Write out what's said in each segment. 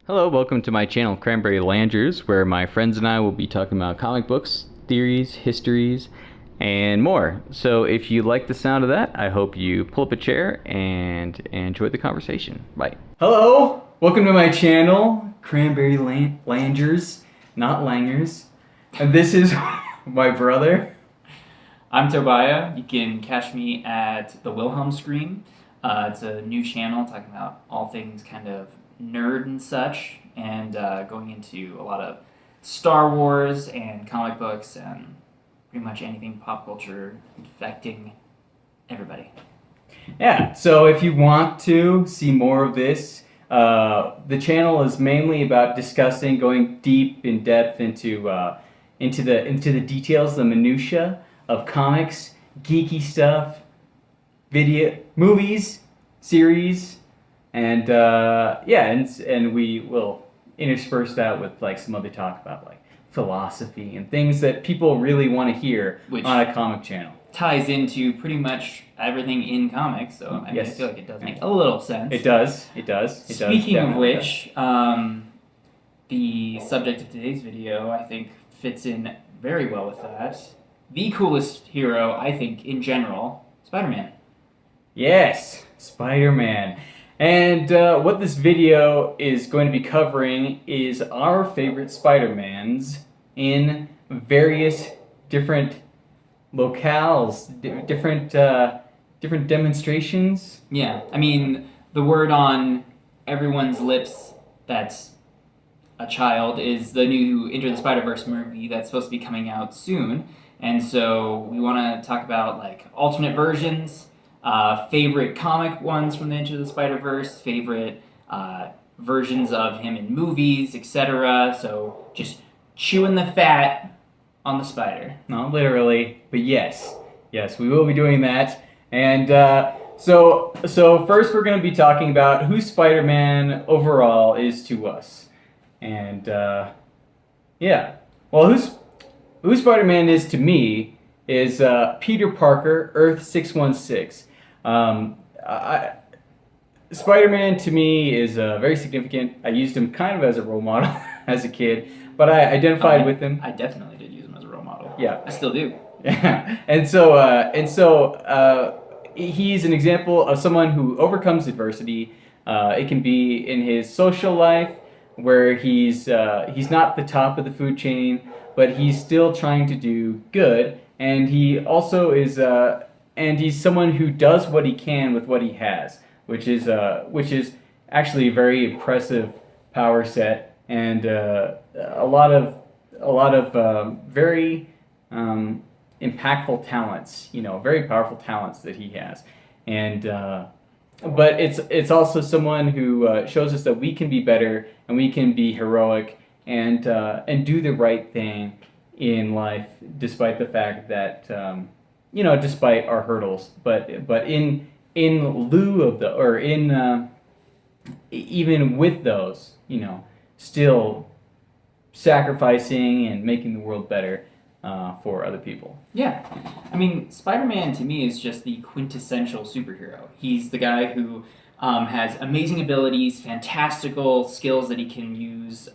Hello, welcome to my channel Cranberry Langers, where my friends and I will be talking about comic books, theories, histories, and more. So if you like the sound of that, I hope you pull up a chair and enjoy the conversation. Bye. Hello, welcome to my channel Cranberry Langers, not Langers. And this is my brother. I'm Tobiah. You can catch me at the Wilhelm Scream. It's a new channel talking about all things kind of nerd and such, and going into a lot of Star Wars and comic books and pretty much anything pop culture affecting everybody. Yeah, so if you want to see more of this, the channel is mainly about discussing, going deep in depth into the details, the minutia of comics, geeky stuff, video, movies, series, and and we will intersperse that with like some other talk about like philosophy and things that people really want to hear on a comic channel. Ties into pretty much everything in comics, so I Yes. feel like it does make a little sense. It does. Speaking of which, the subject of today's video, I think, fits in very well with that. The coolest hero, I think, in general, Spider-Man. Yes, Spider-Man. And what this video is going to be covering is our favorite Spider-Mans in various different locales, different demonstrations. Yeah, I mean, the word on everyone's lips that's a child is the new Into the Spider-Verse movie that's supposed to be coming out soon. And so we want to talk about like alternate versions, favorite comic ones from the Into the Spider-Verse, favorite versions of him in movies, etc. So just chewing the fat on the spider. Not literally, but yes, we will be doing that. And so first we're going to be talking about who Spider-Man overall is to us. And who Spider-Man is to me is Peter Parker, Earth 616. Spider-Man to me is very significant. I used him kind of as a role model as a kid, but I identified with him. I definitely did use him as a role model. Yeah, I still do. Yeah, and he's an example of someone who overcomes adversity. It can be in his social life, where he's not the top of the food chain, but he's still trying to do good, and he also is and he's someone who does what he can with what he has, which is actually a very impressive power set, and a lot of very impactful talents, very powerful talents that he has, and but it's also someone who shows us that we can be better and we can be heroic and do the right thing in life, despite the fact that despite our hurdles, but in lieu of the, or in even with those, still sacrificing and making the world better for other people. Yeah, I mean, Spider-Man to me is just the quintessential superhero. He's the guy who has amazing abilities, fantastical skills that he can use.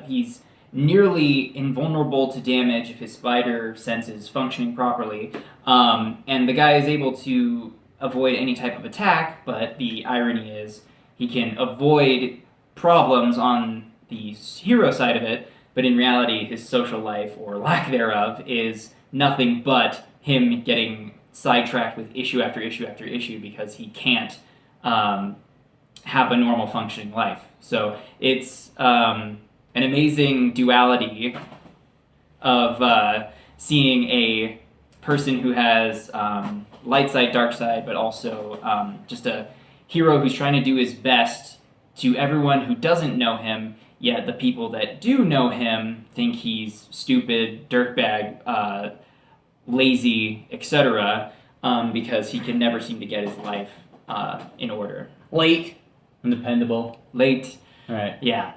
He's nearly invulnerable to damage if his spider sense is functioning properly. And the guy is able to avoid any type of attack, but the irony is he can avoid problems on the hero side of it, but in reality his social life, or lack thereof, is nothing but him getting sidetracked with issue after issue after issue because he can't have a normal functioning life. So it's an amazing duality of seeing a person who has light side, dark side, but also just a hero who's trying to do his best to everyone who doesn't know him, yet the people that do know him think he's stupid, dirtbag, lazy, etc., because he can never seem to get his life in order. Late, undependable. Late. All right. Yeah.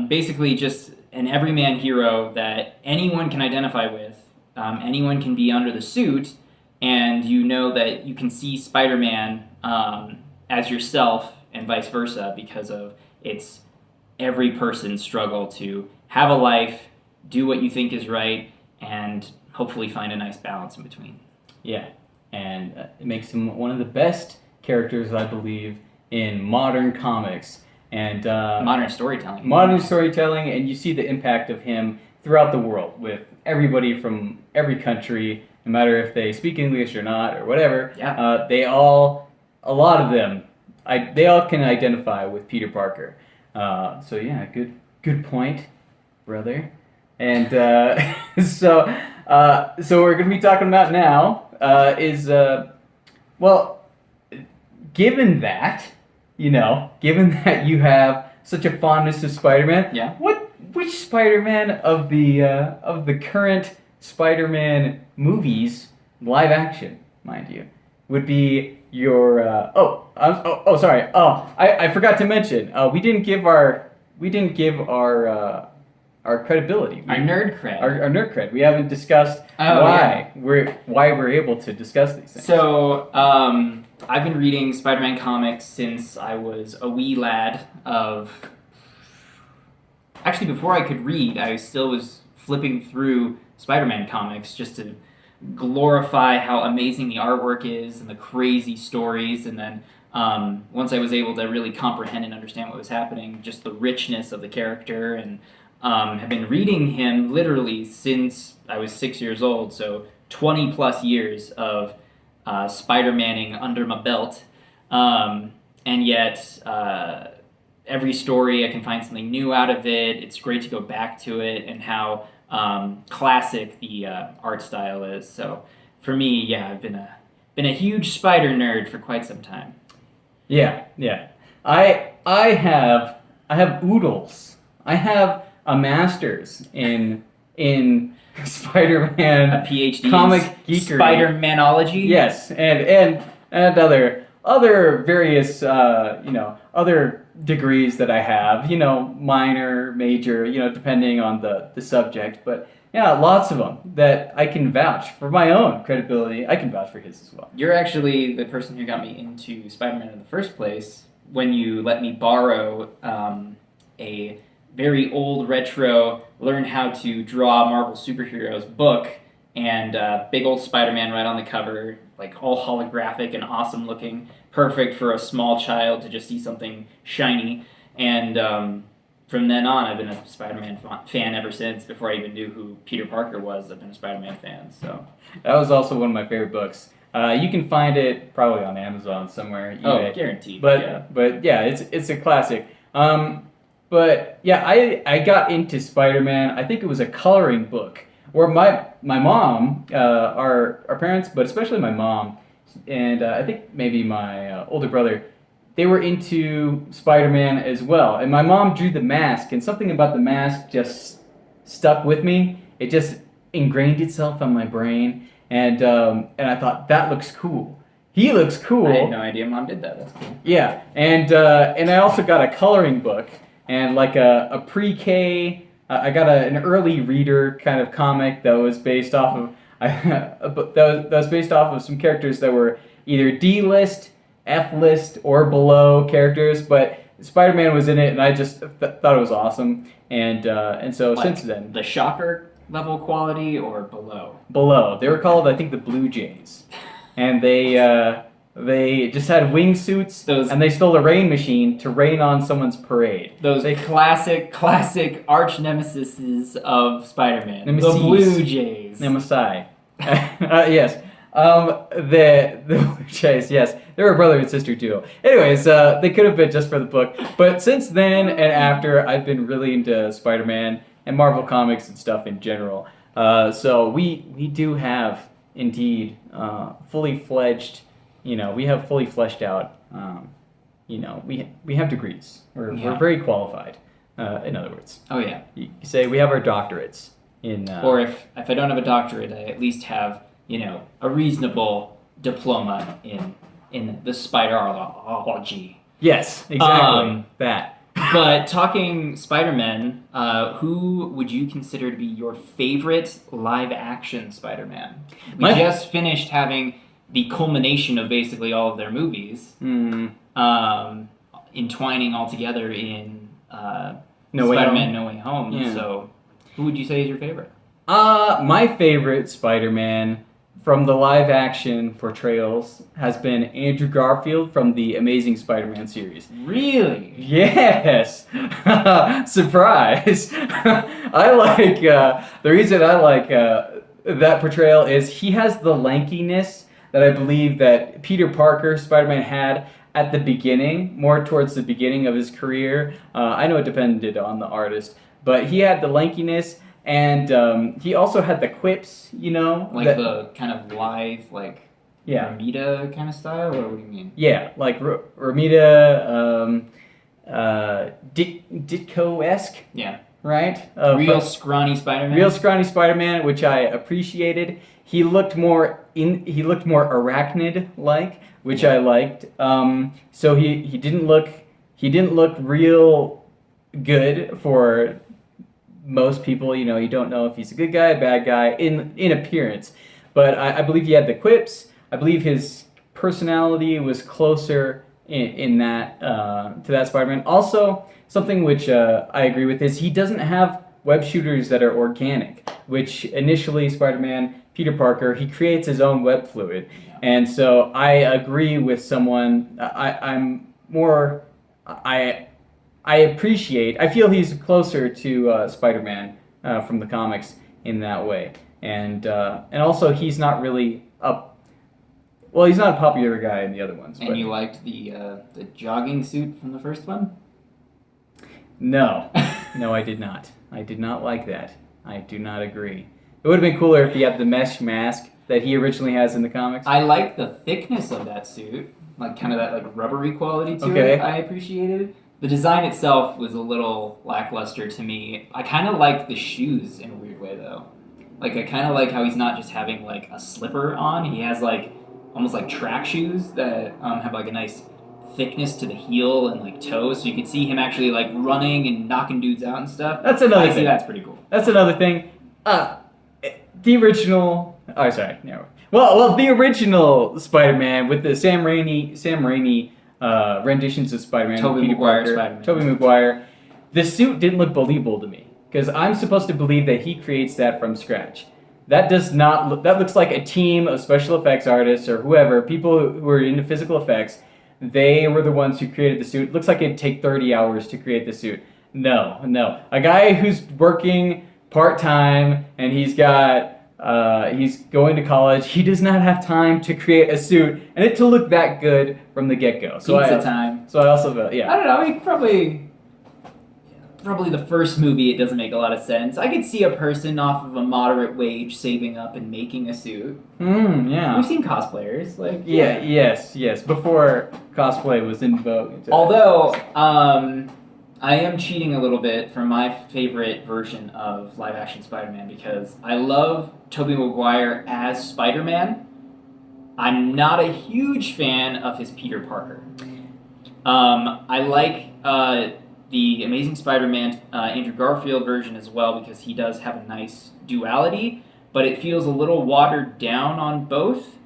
Basically just an everyman hero that anyone can identify with. Anyone can be under the suit, and that you can see Spider-Man as yourself and vice versa because of its every person's struggle to have a life, do what you think is right, and hopefully find a nice balance in between. Yeah, and it makes him one of the best characters, I believe, in modern comics and modern storytelling. Modern storytelling, and you see the impact of him throughout the world with everybody from every country, no matter if they speak English or not or whatever. Yeah. A lot of them, they all can identify with Peter Parker. So yeah, good point, brother. And so we're gonna be talking about now given that you have such a fondness of Spider-Man, Yeah. which Spider-Man of the current Spider-Man movies, live action, mind you, would be your sorry. I forgot to mention, we didn't give our credibility. Our nerd cred. Our nerd cred. We haven't discussed why we're able to discuss these things. So, I've been reading Spider-Man comics since I was a wee lad of... Actually, before I could read, I still was flipping through Spider-Man comics just to glorify how amazing the artwork is and the crazy stories, and then once I was able to really comprehend and understand what was happening, just the richness of the character, and have been reading him literally since I was 6 years old, so 20 plus years of Spider-Manning under my belt, and yet every story I can find something new out of it. It's great to go back to it, and how classic the art style is. So for me, yeah, I've been a huge Spider nerd for quite some time. Yeah. I have oodles. I have a master's in Spider-Man, A PhD comic in geekery. Spider-Manology. Yes, and other various other degrees that I have, minor, major, depending on the subject, but yeah, lots of them that I can vouch for my own credibility. I can vouch for his as well. You're actually the person who got me into Spider-Man in the first place when you let me borrow a very old retro learn how to draw Marvel superheroes book, and big old Spider-Man right on the cover, like all holographic and awesome looking, perfect for a small child to just see something shiny. And from then on, I've been a Spider-Man fan ever since. Before I even knew who Peter Parker was, I've been a Spider-Man fan. So that was also one of my favorite books. You can find it probably on Amazon somewhere. Oh, guaranteed. But yeah, it's a classic. But yeah, I got into Spider-Man. I think it was a coloring book where my mom, our parents, but especially my mom, and I think maybe my older brother, they were into Spider-Man as well. And my mom drew the mask, and something about the mask just stuck with me. It just ingrained itself on my brain, and I thought, that looks cool. He looks cool. I had no idea Mom did that. That's cool. Yeah, and I also got a coloring book and like a pre-K. I got an early reader kind of comic that was based off of that was based off of some characters that were either D-list, F-list, or below characters, but Spider-Man was in it, and I just thought it was awesome, and so Like since then, the Shocker level quality or below? below, they were called, I think, the Blue Jays, and they just had wingsuits, and they stole a rain machine to rain on someone's parade. Those classic arch nemesis of Spider-Man. Nemesis. The Blue Jays. Nemesis. Yes. The Blue Jays, yes. They were a brother and sister duo. Anyways, they could have been just for the book. But since then and after, I've been really into Spider-Man and Marvel Comics and stuff in general. So we do have, indeed, fully fledged, we have fully fleshed out, we have degrees. We're very qualified, in other words. Oh, yeah. You say we have our doctorates in... Or if I don't have a doctorate, I at least have, a reasonable diploma in the spiderology. Yes, exactly. That. But talking Spider-Man, who would you consider to be your favorite live-action Spider-Man? We just finished having the culmination of basically all of their movies, entwining all together in No Way Spider-Man Home. No Way Home. Yeah. So, who would you say is your favorite? My favorite Spider-Man from the live-action portrayals has been Andrew Garfield from the Amazing Spider-Man series. Really? Yes! Surprise! I like, the reason I like that portrayal is he has the lankiness that I believe that Peter Parker, Spider-Man, had at the beginning, more towards the beginning of his career. I know it depended on the artist, but he had the lankiness, and he also had the quips, you know? Like the kind of live, like, Yeah. Ramita kind of style, or what do you mean? Yeah, like Ramita, Ditko-esque, Yeah. right? Real scrawny Spider-Man. Real scrawny Spider-Man, which I appreciated. He looked more arachnid-like, which I liked. So he didn't look real good for most people. You know, you don't know if he's a good guy, a bad guy in appearance. But I believe he had the quips. I believe his personality was closer in that to that Spider-Man. Also, something which I agree with is he doesn't have web shooters that are organic, which initially Spider-Man, Peter Parker, he creates his own web fluid. Yeah. And so I agree with someone, I feel he's closer to Spider-Man from the comics in that way. And also he's not really he's not a popular guy in the other ones. And but you liked the jogging suit from the first one? No. No, I did not. I did not like that. I do not agree. It would have been cooler if he had the mesh mask that he originally has in the comics. I like the thickness of that suit, like kind of that like rubbery quality to Okay. it. I appreciated. The design itself was a little lackluster to me. I kind of like the shoes in a weird way though. Like I kind of like how he's not just having like a slipper on. He has like almost like track shoes that have like a nice thickness to the heel and like toes, so you can see him actually like running and knocking dudes out and stuff. That's another I see thing. that's pretty cool. That's another thing. The original. Oh, sorry. No. Well, the original Spider-Man with the Sam Raimi renditions of Spider-Man. Tobey Peter Maguire Parker, Spider-Man. Tobey Maguire. The suit didn't look believable to me because I'm supposed to believe that he creates that from scratch. That does not look. That looks like a team of special effects artists or whoever, people who are into physical effects. They were the ones who created the suit. It looks like it'd take 30 hours to create the suit. No. A guy who's working part-time and he's going to college, he does not have time to create a suit and it to look that good from the get-go. Pizza time. So I also felt, yeah. I don't know. I mean, probably the first movie, it doesn't make a lot of sense. I could see a person off of a moderate wage saving up and making a suit. Yeah. We've seen cosplayers, like Yes. Before cosplay was in vogue. Although, I am cheating a little bit from my favorite version of live-action Spider-Man because I love Tobey Maguire as Spider-Man. I'm not a huge fan of his Peter Parker. I like the Amazing Spider-Man Andrew Garfield version as well because he does have a nice duality, but it feels a little watered down on both.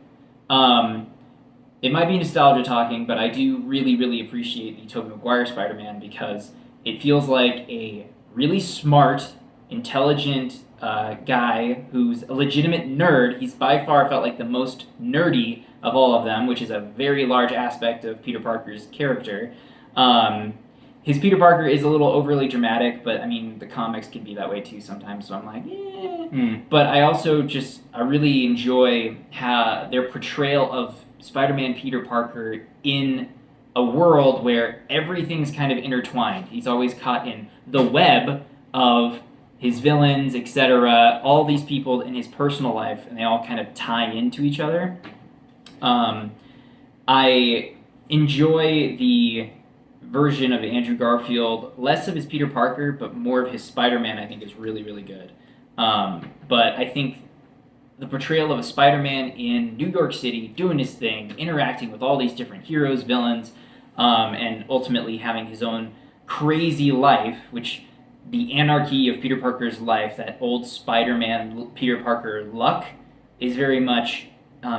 It might be nostalgia talking, but I do really, really appreciate the Tobey Maguire Spider-Man because it feels like a really smart, intelligent guy who's a legitimate nerd. He's by far felt like the most nerdy of all of them, which is a very large aspect of Peter Parker's character. His Peter Parker is a little overly dramatic, but I mean, the comics can be that way too sometimes, so I'm like, But I also I really enjoy their portrayal of Spider-Man Peter Parker in a world where everything's kind of intertwined. He's always caught in the web of his villains, etc., all these people in his personal life, and they all kind of tie into each other. I enjoy the version of Andrew Garfield, less of his Peter Parker, but more of his Spider-Man, I think is really, really good. But I think the portrayal of a Spider-Man in New York City, doing his thing, interacting with all these different heroes, villains, and ultimately having his own crazy life, which the anarchy of Peter Parker's life, that old Spider-Man Peter Parker luck, is very much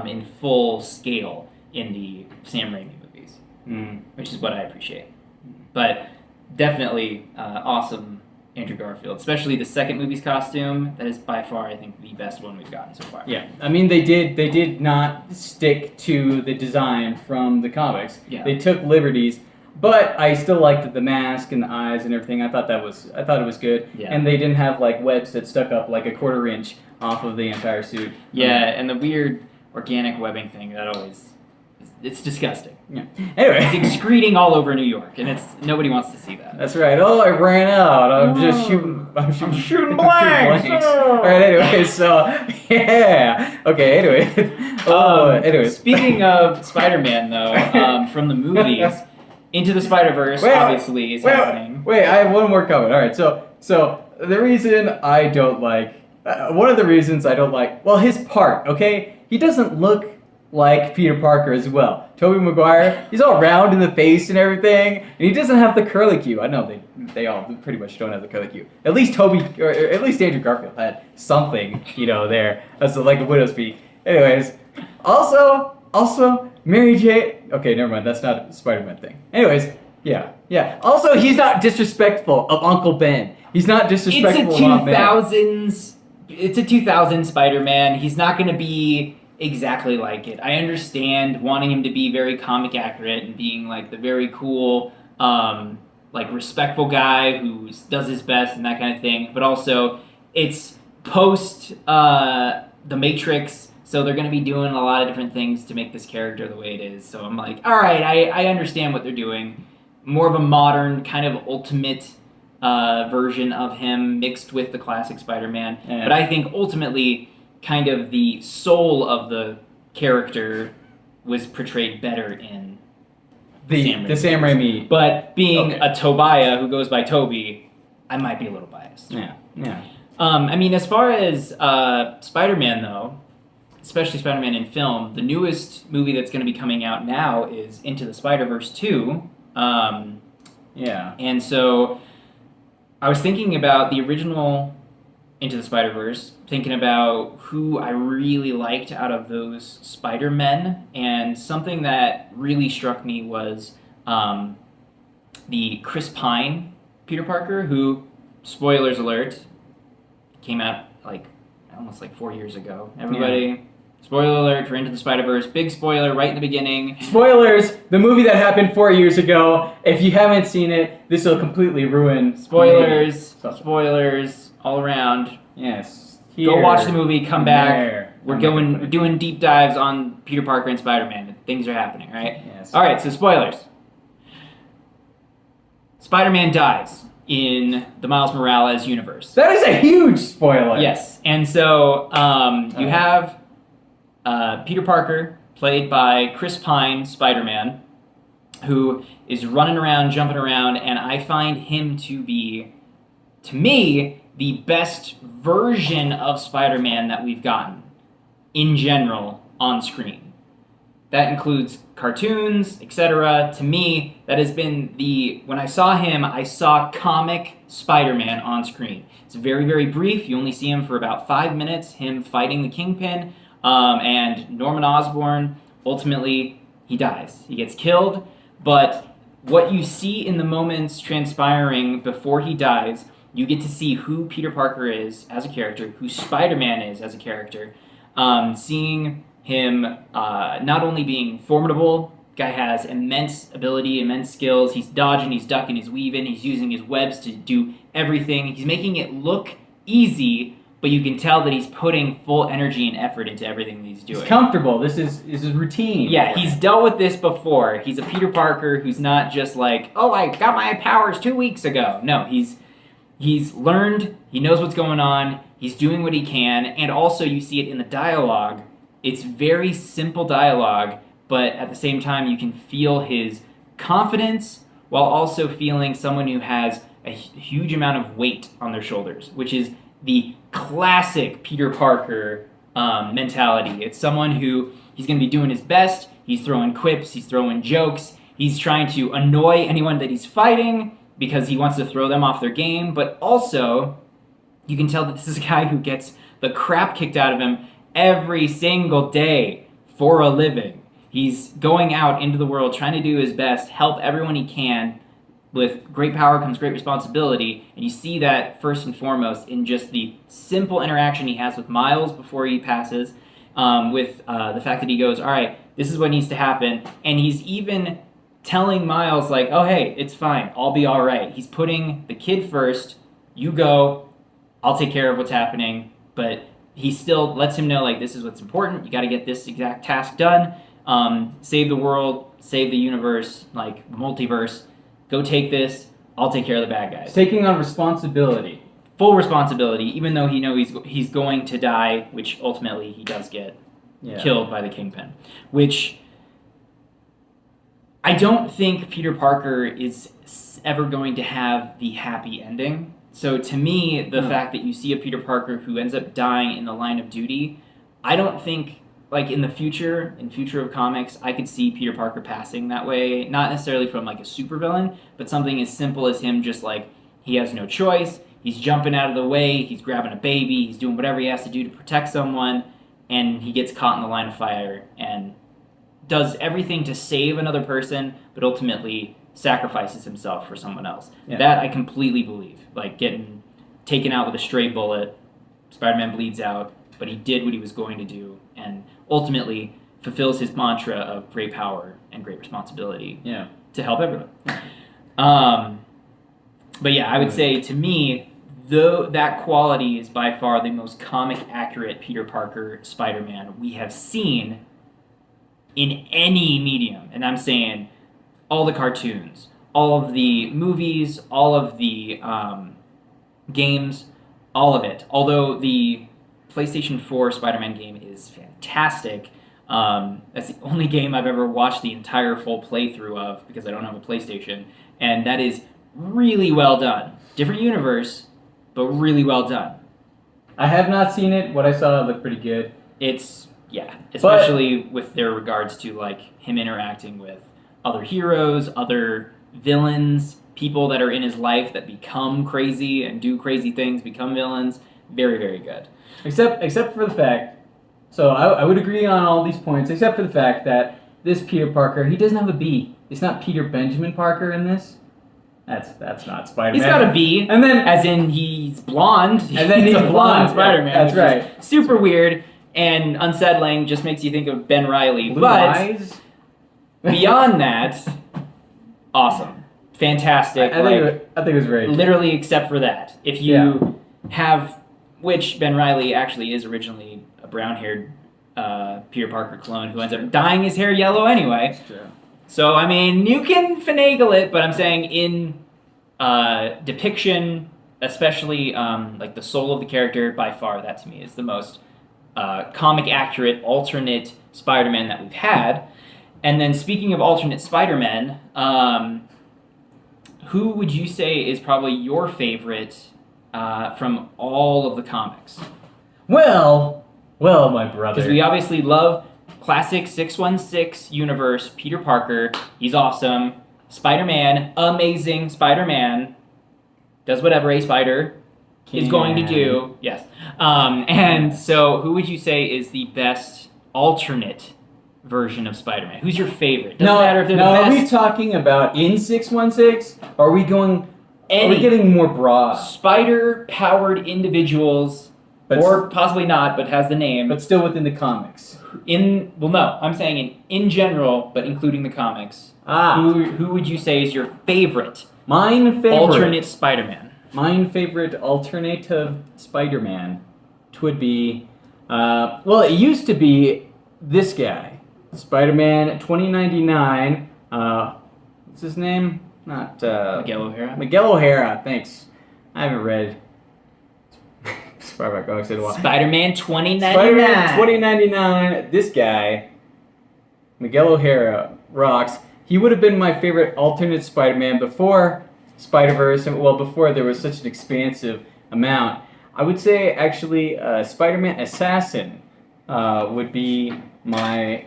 in full scale in the Sam Raimi movies, which is what I appreciate. But definitely awesome Andrew Garfield, especially the second movie's costume. That is by far, I think, the best one we've gotten so far. Yeah, I mean they did not stick to the design from the comics. Yeah. They took liberties, but I still liked the mask and the eyes and everything. I thought it was good. Yeah. And they didn't have like webs that stuck up like a quarter inch off of the entire suit. Yeah, and the weird organic webbing thing that always. It's disgusting. Yeah. Anyway, it's excreting all over New York, and nobody wants to see that. That's right. Oh, I ran out. I'm just shooting. I'm shooting blanks. All right. Anyway, so yeah. Okay. Anyway. Anyway. Speaking of Spider-Man, though, from the movies, Into the Spider-Verse obviously is happening. Wait, I have one more comment. All right. So the reason I don't like one of the reasons I don't like his part. Okay, he doesn't look like Peter Parker as well. Tobey Maguire, he's all round in the face and everything, and he doesn't have the curly Q. I know they all pretty much don't have the curly Q. At least or at least Andrew Garfield had something, there, as like a widow's peak. Anyways, also Mary Jane. Okay, never mind. That's not a Spider-Man thing. Anyways, yeah. Also, he's not disrespectful of Uncle Ben. He's not disrespectful of Aunt May. It's a 2000s Spider-Man. He's not going to be exactly like it. I understand wanting him to be very comic accurate and being like the very cool, like respectful guy who does his best and that kind of thing. But also, it's post The Matrix, so they're going to be doing a lot of different things to make this character the way it is. So I'm like, all right, I understand what they're doing. More of a modern kind of ultimate version of him mixed with the classic Spider-Man. Yeah. But I think ultimately, kind of the soul of the character was portrayed better in the Sam Raimi. But being a Tobiah who goes by Toby, I might be a little biased. Yeah. I mean, as far as Spider-Man, though, especially Spider-Man in film, the newest movie that's going to be coming out now is Into the Spider-Verse 2. Yeah. And so I was thinking about the original Into the Spider-Verse, thinking about who I really liked out of those Spider-Men, and something that really struck me was the Chris Pine Peter Parker, who, spoilers alert, came out almost 4 years ago. Everybody, spoiler alert for Into the Spider-Verse, big spoiler right in the beginning. Spoilers, the movie that happened 4 years ago. If you haven't seen it, this will completely ruin spoilers all around. Yes. Go watch the movie, come back. There. We're doing deep dives on Peter Parker and Spider-Man. Things are happening, right? Yes. All right, so spoilers. Spider-Man dies in the Miles Morales universe. That is a huge spoiler. Yes, and so you have Peter Parker, played by Chris Pine, Spider-Man, who is running around, jumping around, and I find him to be, to me, the best version of Spider-Man that we've gotten, in general, on screen. That includes cartoons, etc. To me, that has been when I saw him, I saw comic Spider-Man on screen. It's very, very brief. You only see him for about 5 minutes, him fighting the Kingpin, and Norman Osborn. Ultimately, he dies. He gets killed, but what you see in the moments transpiring before he dies, you get to see who Peter Parker is as a character, who Spider-Man is as a character, seeing him not only being formidable, guy has immense ability, immense skills, he's dodging, he's ducking, he's weaving, he's using his webs to do everything, he's making it look easy, but you can tell that he's putting full energy and effort into everything that he's doing. He's comfortable, this is routine. Yeah, he's dealt with this before. He's a Peter Parker who's not just like, oh, I got my powers 2 weeks ago. No, he's learned, he knows what's going on, he's doing what he can, and also you see it in the dialogue. It's very simple dialogue, but at the same time you can feel his confidence while also feeling someone who has a huge amount of weight on their shoulders, which is the classic Peter Parker mentality. It's someone who, he's going to be doing his best, he's throwing quips, he's throwing jokes, he's trying to annoy anyone that he's fighting, because he wants to throw them off their game, but also you can tell that this is a guy who gets the crap kicked out of him every single day for a living. He's going out into the world trying to do his best, help everyone he can, with great power comes great responsibility, and you see that first and foremost in just the simple interaction he has with Miles before he passes, with the fact that he goes, all right, this is what needs to happen, and he's even telling Miles, like, oh, hey, it's fine, I'll be all right. He's putting the kid first, you go, I'll take care of what's happening, but he still lets him know, like, this is what's important, you got to get this exact task done, save the world, save the universe, like, multiverse, go take this, I'll take care of the bad guys. Taking on responsibility. Full responsibility, even though he knows he's going to die, which ultimately he does get killed by the Kingpin, which I don't think Peter Parker is ever going to have the happy ending. So to me, the fact that you see a Peter Parker who ends up dying in the line of duty, I don't think, like in future of comics, I could see Peter Parker passing that way, not necessarily from like a supervillain, but something as simple as him just like, he has no choice, he's jumping out of the way, he's grabbing a baby, he's doing whatever he has to do to protect someone, and he gets caught in the line of fire and does everything to save another person, but ultimately sacrifices himself for someone else. Yeah. That I completely believe. Like getting taken out with a stray bullet, Spider-Man bleeds out, but he did what he was going to do, and ultimately fulfills his mantra of great power and great responsibility to help everyone. But yeah, I would say to me, though that quality is by far the most comic accurate Peter Parker Spider-Man we have seen in any medium. And I'm saying all the cartoons, all of the movies, all of the games, all of it. Although the PlayStation 4 Spider-Man game is fantastic. That's the only game I've ever watched the entire full playthrough of because I don't have a PlayStation. And that is really well done. Different universe, but really well done. I have not seen it. What I saw looked pretty good. It's, especially with their regards to like him interacting with other heroes, other villains, people that are in his life that become crazy and do crazy things, become villains. Very, very good. Except for the fact, so I would agree on all these points, except for the fact that this Peter Parker, he doesn't have a B. It's not Peter Benjamin Parker in this. That's not Spider-Man. He's got a B, and then as in he's blonde. And then he's a blonde Spider-Man. That's right. Super weird and unsettling. Just makes you think of Ben Reilly. Blue eyes. Beyond that, awesome, fantastic. I think it was great. Literally, except for that, if you have, which Ben Reilly actually is originally a brown-haired Peter Parker clone who ends up dyeing his hair yellow anyway. True. So, I mean, you can finagle it, but I'm saying in depiction, especially like the soul of the character, by far, that to me is the most comic-accurate, alternate Spider-Man that we've had. And then speaking of alternate Spider-Man, who would you say is probably your favorite from all of the comics? Well, my brother. Because we obviously love classic 616 universe, Peter Parker, he's awesome. Spider-Man, amazing Spider-Man, does whatever a spider is going to do. Yes. And so who would you say is the best alternate version of Spider-Man? Who's your favorite? Doesn't matter if they're the best. Are we talking about in 616? Are we getting more broad? Spider-powered individuals, or possibly not, but has the name. But still within the comics. No, I'm saying in general, but including the comics. Who would you say is your favorite? Alternate Spider-Man. Mine favorite alternative Spider-Man would be, it used to be this guy, Spider-Man 2099. What's his name? Not Miguel O'Hara. Miguel O'Hara. Thanks. I haven't read Spider-Man comics in a while. Spider-Man 2099. Spider-Man 2099. This guy, Miguel O'Hara, rocks. He would have been my favorite alternate Spider-Man before Spider-Verse, before there was such an expansive amount. I would say, actually, Spider-Man Assassin would be my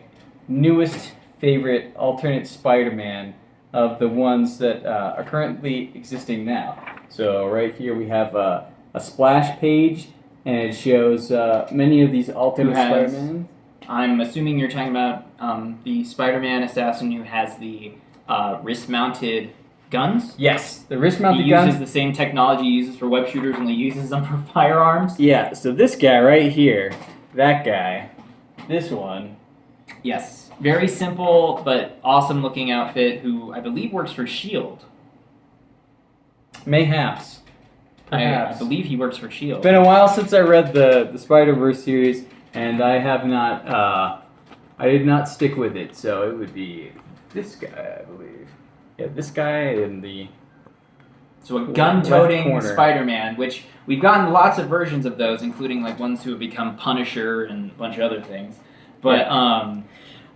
newest favorite alternate Spider-Man of the ones that are currently existing now. So right here we have a splash page, and it shows many of these alternate Spider-Man. I'm assuming you're talking about the Spider-Man Assassin who has the wrist-mounted guns. Yes, the He wrist-mounted uses guns. the same technology he uses for web shooters, only uses them for firearms. Yeah, so this guy right here, that guy, this one. Yes, very simple but awesome looking outfit. Who I believe works for Shield. Mayhaps. I Perhaps. believe he works for Shield. It's been a while since I read the Spider-Verse series, and I have not. I did not stick with it, so it would be this guy, I believe. Yeah, this guy in the. So a gun-toting left corner. Spider-Man, which we've gotten lots of versions of those, including like ones who have become Punisher and a bunch of other things. But I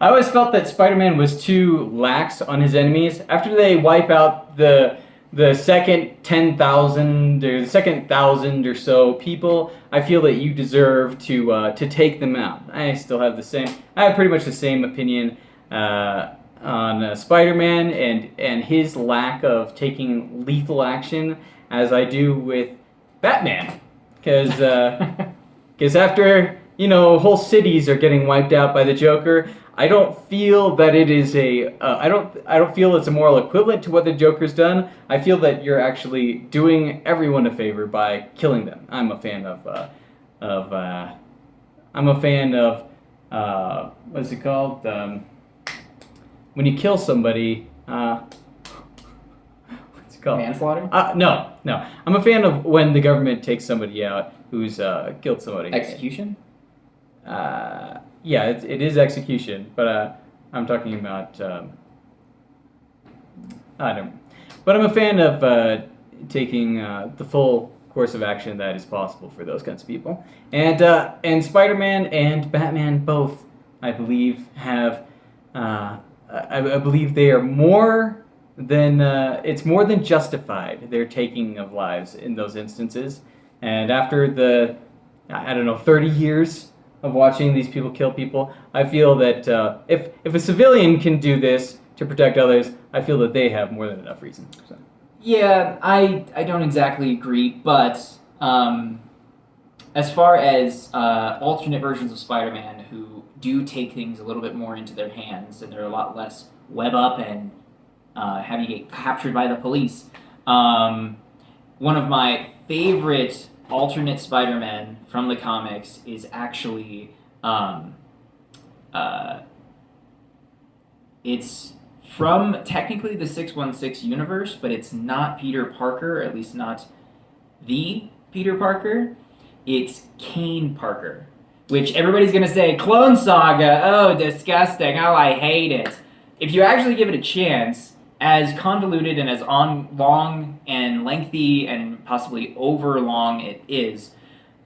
always felt that Spider-Man was too lax on his enemies. After they wipe out the second 10,000 or the second 1,000 or so people, I feel that you deserve to take them out. I still have I have pretty much the same opinion on Spider-Man and his lack of taking lethal action as I do with Batman, because after whole cities are getting wiped out by the Joker, I don't feel that it is I don't feel it's a moral equivalent to what the Joker's done. I feel that you're actually doing everyone a favor by killing them. I'm a fan of what's it called? When you kill somebody, what's it called? manslaughter? No. I'm a fan of when the government takes somebody out who's killed somebody. Execution? Yeah, it is execution, but I'm talking about. I don't. But I'm a fan of taking the full course of action that is possible for those kinds of people, and Spider-Man and Batman both, I believe, have. I believe they are more than it's more than justified their taking of lives in those instances, and after the 30 years of watching these people kill people, I feel that if a civilian can do this to protect others, I feel that they have more than enough reason. So. Yeah, I don't exactly agree, but as far as alternate versions of Spider-Man who do take things a little bit more into their hands and they're a lot less web up and have you get captured by the police, one of my favorite alternate Spider-Man from the comics is actually it's from technically the 616 universe, but it's not Peter Parker, at least not the Peter Parker. It's Kane Parker, which everybody's going to say, Clone Saga, oh, disgusting, oh, I hate it. If you actually give it a chance, as convoluted and as long and lengthy and possibly over long it is,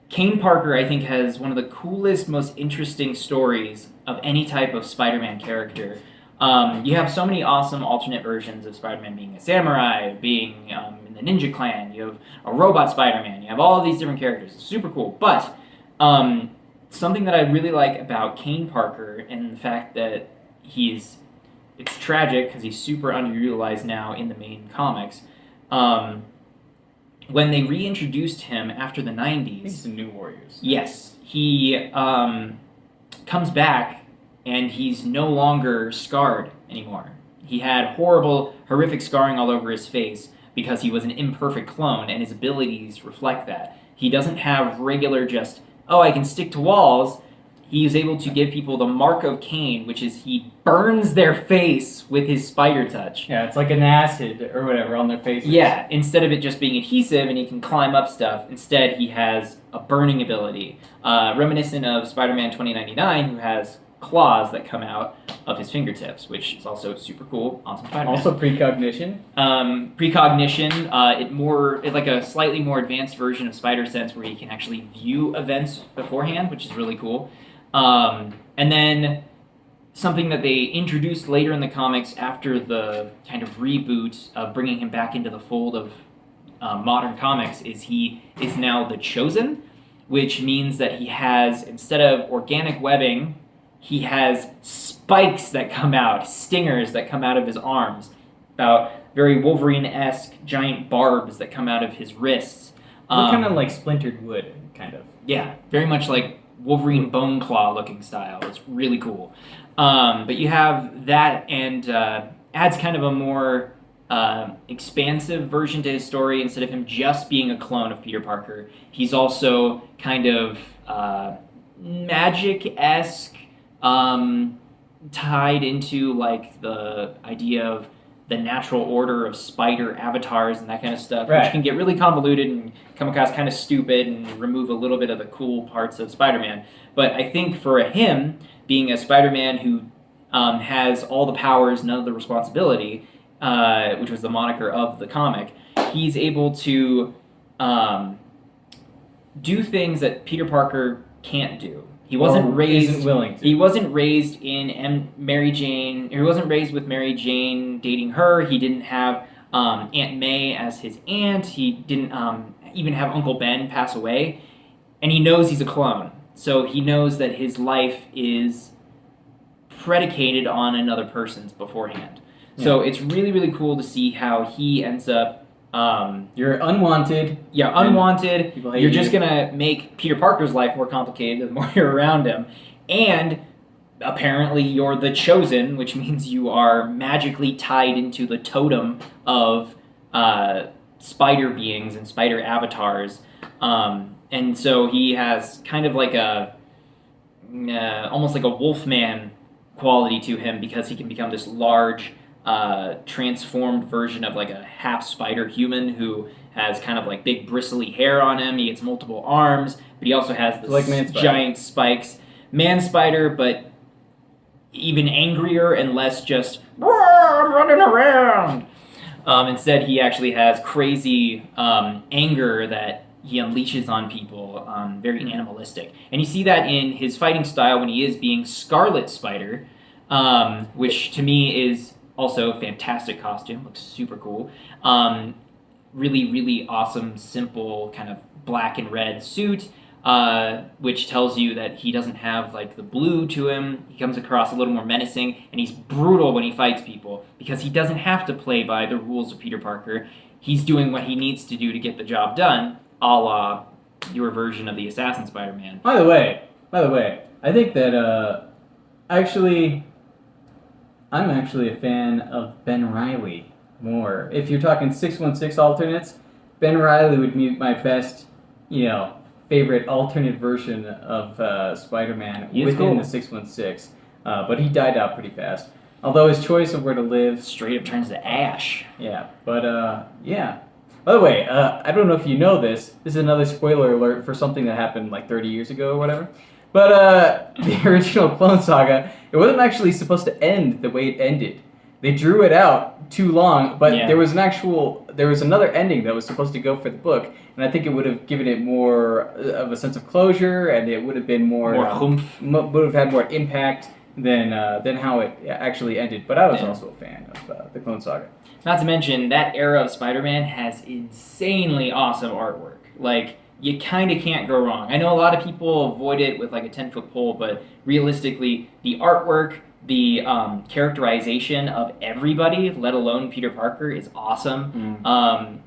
Kane Parker, I think, has one of the coolest, most interesting stories of any type of Spider-Man character. You have so many awesome alternate versions of Spider-Man being a samurai, being in the Ninja Clan, you have a robot Spider-Man, you have all of these different characters. It's super cool. But something that I really like about Kane Parker and the fact that it's tragic because he's super underutilized now in the main comics. When they reintroduced him after the 90s... He's the New Warriors. Yes. He comes back and he's no longer scarred anymore. He had horrific scarring all over his face because he was an imperfect clone, and his abilities reflect that. He doesn't have regular just, I can stick to walls. He is able to give people the mark of Cain, which is he burns their face with his spider touch. Yeah, it's like an acid or whatever on their faces. Yeah, instead of it just being adhesive and he can climb up stuff, instead he has a burning ability. Reminiscent of Spider-Man 2099, who has claws that come out of his fingertips, which is also super cool. Awesome Spider-Man. Also precognition. Precognition, it's like a slightly more advanced version of Spider Sense where he can actually view events beforehand, which is really cool. And then something that they introduced later in the comics after the kind of reboot of bringing him back into the fold of modern comics is he is now the Chosen, which means that he has, instead of organic webbing, he has spikes that come out, stingers that come out of his arms, about very Wolverine-esque giant barbs that come out of his wrists. Kind of like splintered wood, kind of. Yeah, very much like Wolverine bone claw looking style. It's really cool. But you have that, and adds kind of a more expansive version to his story. Instead of him just being a clone of Peter Parker, he's also kind of magic-esque, tied into like the idea of the natural order of spider avatars and that kind of stuff, Right. which can get really convoluted and come across kind of stupid and remove a little bit of the cool parts of Spider-Man. But I think for him, being a Spider-Man who has all the powers, none of the responsibility, which was the moniker of the comic, he's able to do things that Peter Parker can't do. He wasn't raised. Isn't willing to. He wasn't raised in Mary Jane. He wasn't raised with Mary Jane dating her. He didn't have Aunt May as his aunt. He didn't even have Uncle Ben pass away, and he knows he's a clone. So he knows that his life is predicated on another person's beforehand. Yeah. So it's really, really cool to see how he ends up. You're unwanted. Yeah, unwanted. You're just you. going to make Peter Parker's life more complicated the more you're around him. And apparently you're the chosen, which means you are magically tied into the totem of spider beings and spider avatars. And so he has kind of like almost like a Wolfman quality to him, because he can become this large transformed version of like a half spider human who has kind of like big bristly hair on him. He gets multiple arms, but he also has this like giant spikes. Man Spider, but even angrier and less just, I'm running around. Instead, he actually has crazy anger that he unleashes on people, very animalistic. And you see that in his fighting style when he is being Scarlet Spider, which to me is also a fantastic costume, looks super cool. Really, really awesome, simple, kind of black and red suit, which tells you that he doesn't have like the blue to him. He comes across a little more menacing, and he's brutal when he fights people, because he doesn't have to play by the rules of Peter Parker. He's doing what he needs to do to get the job done, a la your version of the Assassin Spider-Man. By the way, I think that I'm actually a fan of Ben Reilly more. If you're talking 616 alternates, Ben Reilly would be my best, favorite alternate version of Spider-Man within the 616. But he died out pretty fast. Although his choice of where to live straight up turns to ash. Yeah, but yeah. By the way, I don't know if you know this. This is another spoiler alert for something that happened like 30 years ago or whatever. But the original Clone Saga, it wasn't actually supposed to end the way it ended. They drew it out too long, but there was another ending that was supposed to go for the book, and I think it would have given it more of a sense of closure, and it would have been more oomph. Would have had more impact than how it actually ended. But I was also a fan of the Clone Saga. Not to mention, that era of Spider-Man has insanely awesome artwork. Like, you kind of can't go wrong. I know a lot of people avoid it with like a 10-foot pole, but realistically, the artwork, the characterization of everybody, let alone Peter Parker, is awesome.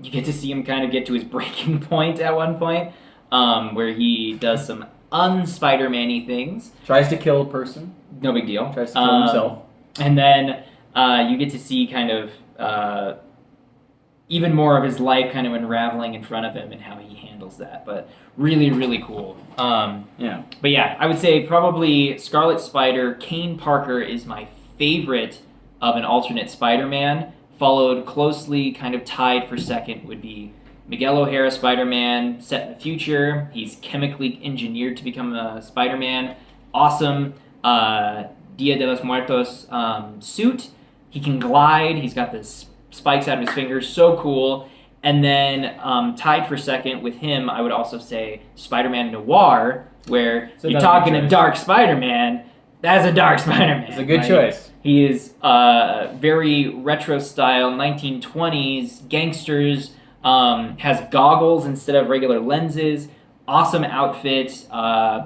You get to see him kind of get to his breaking point at one point, where he does some un-Spider-Man-y things. Tries to kill a person. No big deal. Tries to kill himself. And then you get to see kind of even more of his life kind of unraveling in front of him and how he handles that. But really, really cool. Yeah. But yeah, I would say probably Scarlet Spider, Kane Parker is my favorite of an alternate Spider-Man. Followed closely, kind of tied for second, would be Miguel O'Hara Spider-Man, set in the future. He's chemically engineered to become a Spider-Man. Awesome Dia de los Muertos suit. He can glide. He's got this spikes out of his fingers. So cool. And then tied for second with him, I would also say Spider-Man Noir, where you're talking a dark Spider-Man. That's a dark Spider-Man. It's a good choice. He is very retro style, 1920s, gangsters, has goggles instead of regular lenses, awesome outfit,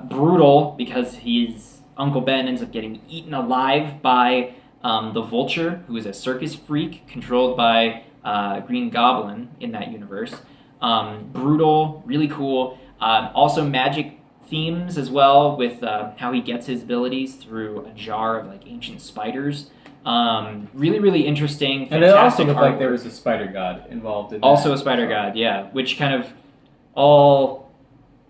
brutal because his Uncle Ben ends up getting eaten alive by the Vulture, who is a circus freak controlled by Green Goblin in that universe. Brutal, really cool. Also magic themes as well, with how he gets his abilities through a jar of like ancient spiders. Really, really interesting. And it also Fantastic looked like artwork. there was a spider god involved in Also that. a spider god, yeah, which kind of all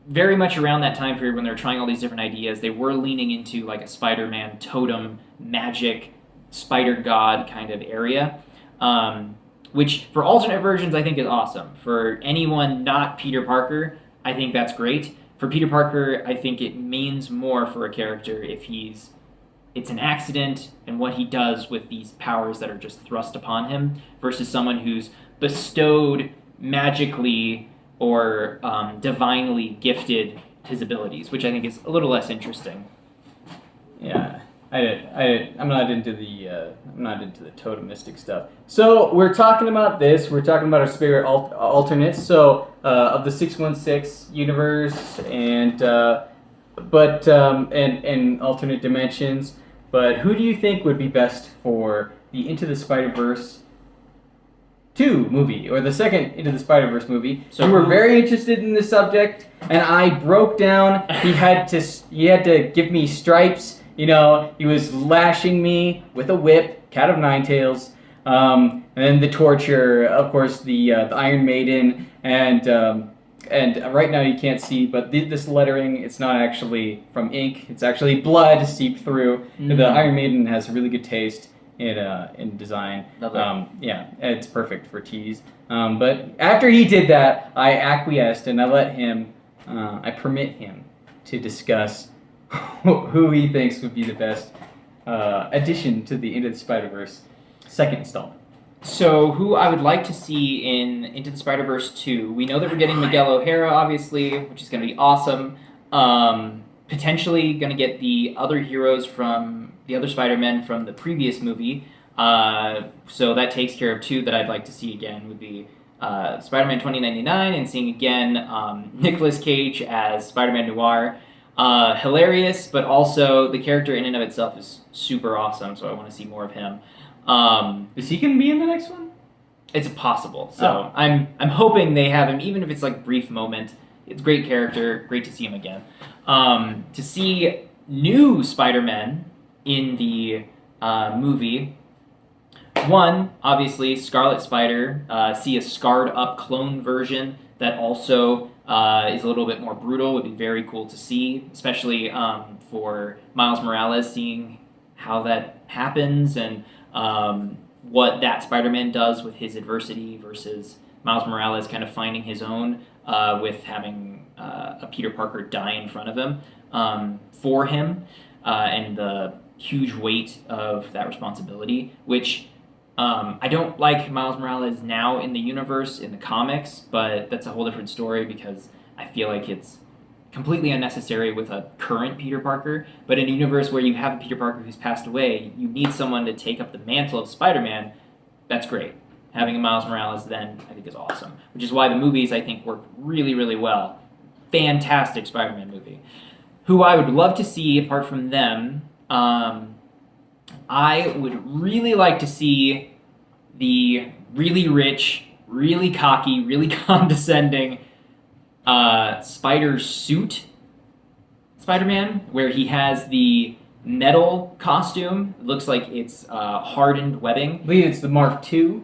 very much around that time period when they were trying all these different ideas, they were leaning into like a Spider-Man totem, magic, spider god kind of area, which for alternate versions I think is awesome. For anyone not Peter Parker, I think that's great. For Peter Parker, I think it means more for a character if it's an accident and what he does with these powers that are just thrust upon him versus someone who's bestowed magically or divinely gifted his abilities, which I think is a little less interesting. Yeah, I'm not into the totemistic stuff. So we're talking about this. We're talking about our spirit alternates. So of the 616 universe and and alternate dimensions. But who do you think would be best for the Into the Spider-Verse 2 movie, or the second Into the Spider-Verse movie? So you were very interested in this subject, and I broke down. He had to give me stripes. You know, he was lashing me with a whip, Cat of Nine Tails, and then the torture, of course, the Iron Maiden, and right now you can't see, but this lettering, it's not actually from ink. It's actually blood seeped through. Mm-hmm. The Iron Maiden has really good taste in design. Yeah, it's perfect for teas. But after he did that, I acquiesced and I let him, I permit him to discuss who he thinks would be the best addition to the Into the Spider-Verse second installment. So, who I would like to see in Into the Spider-Verse 2, we know that we're getting Miguel O'Hara, obviously, which is going to be awesome. Potentially going to get the other heroes from the other Spider-Men from the previous movie. So that takes care of two that I'd like to see again, would be Spider-Man 2099 and seeing again Nicolas Cage as Spider-Man Noir. Hilarious, but also the character in and of itself is super awesome, so I want to see more of him. Is he gonna be in the next one? It's possible. So I'm hoping they have him, even if it's like a brief moment. It's a great character. Great to see him again. To see new Spider-Man in the movie. One, obviously, Scarlet Spider. See a scarred up clone version that also is a little bit more brutal. Would be very cool to see, especially for Miles Morales, seeing how that happens and what that Spider-Man does with his adversity versus Miles Morales kind of finding his own with having a Peter Parker die in front of him for him and the huge weight of that responsibility, which I don't like Miles Morales now in the universe, in the comics, but that's a whole different story because I feel like it's completely unnecessary with a current Peter Parker, but in a universe where you have a Peter Parker who's passed away, you need someone to take up the mantle of Spider-Man. That's great. Having a Miles Morales then, I think, is awesome, which is why the movies, I think, work really, really well. Fantastic Spider-Man movie. Who I would love to see, apart from them, I would really like to see the really rich, really cocky, really condescending spider suit Spider-Man, where he has the metal costume. It looks like it's hardened webbing. I believe it's the Mark II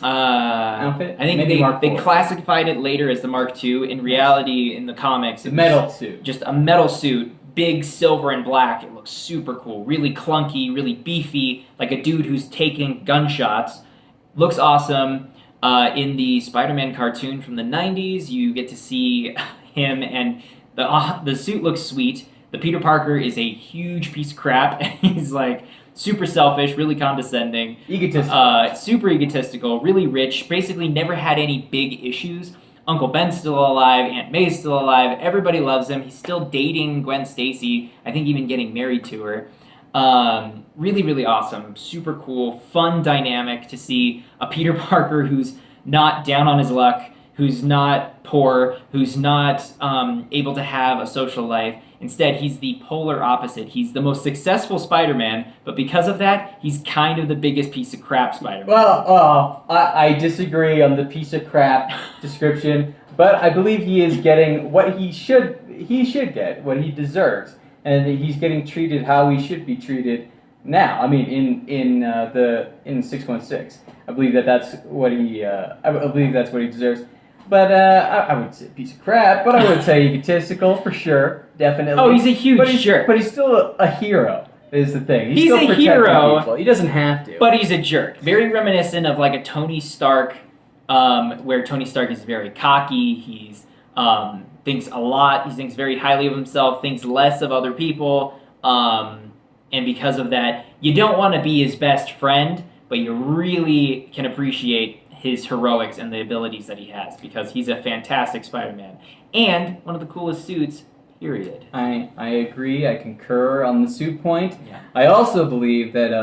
outfit. I think they classified it later as the Mark II. In reality, in the comics, it's metal suit. Just a metal suit, big silver and black. It looks super cool, really clunky, really beefy, like a dude who's taking gunshots. Looks awesome. In the Spider-Man cartoon from the 90s, you get to see him, and the suit looks sweet. The Peter Parker is a huge piece of crap, and he's like super selfish, really condescending. Egotistical. Super egotistical, really rich, basically never had any big issues. Uncle Ben's still alive, Aunt May's still alive, everybody loves him. He's still dating Gwen Stacy, I think even getting married to her. Really, really awesome, super cool, fun dynamic to see a Peter Parker who's not down on his luck, who's not poor, who's not able to have a social life. Instead, he's the polar opposite. He's the most successful Spider-Man, but because of that, he's kind of the biggest piece of crap Spider-Man. Well, I disagree on the piece of crap description, but I believe he is getting what he should get, what he deserves, and he's getting treated how he should be treated now. I mean, in 616, I believe that's what he I believe that's what he deserves. But I wouldn't say a piece of crap, but I would say egotistical for sure, definitely. Oh, he's a huge jerk. But he's still a hero. Is the thing. He's still a protecting hero. People. He doesn't have to. But he's a jerk. Very reminiscent of like a Tony Stark, where Tony Stark is very cocky. He's thinks a lot. He thinks very highly of himself. Thinks less of other people. And because of that, you don't want to be his best friend, but you really can appreciate his heroics and the abilities that he has because he's a fantastic Spider-Man and one of the coolest suits. Period. I agree. I concur on the suit point. Yeah. I also believe that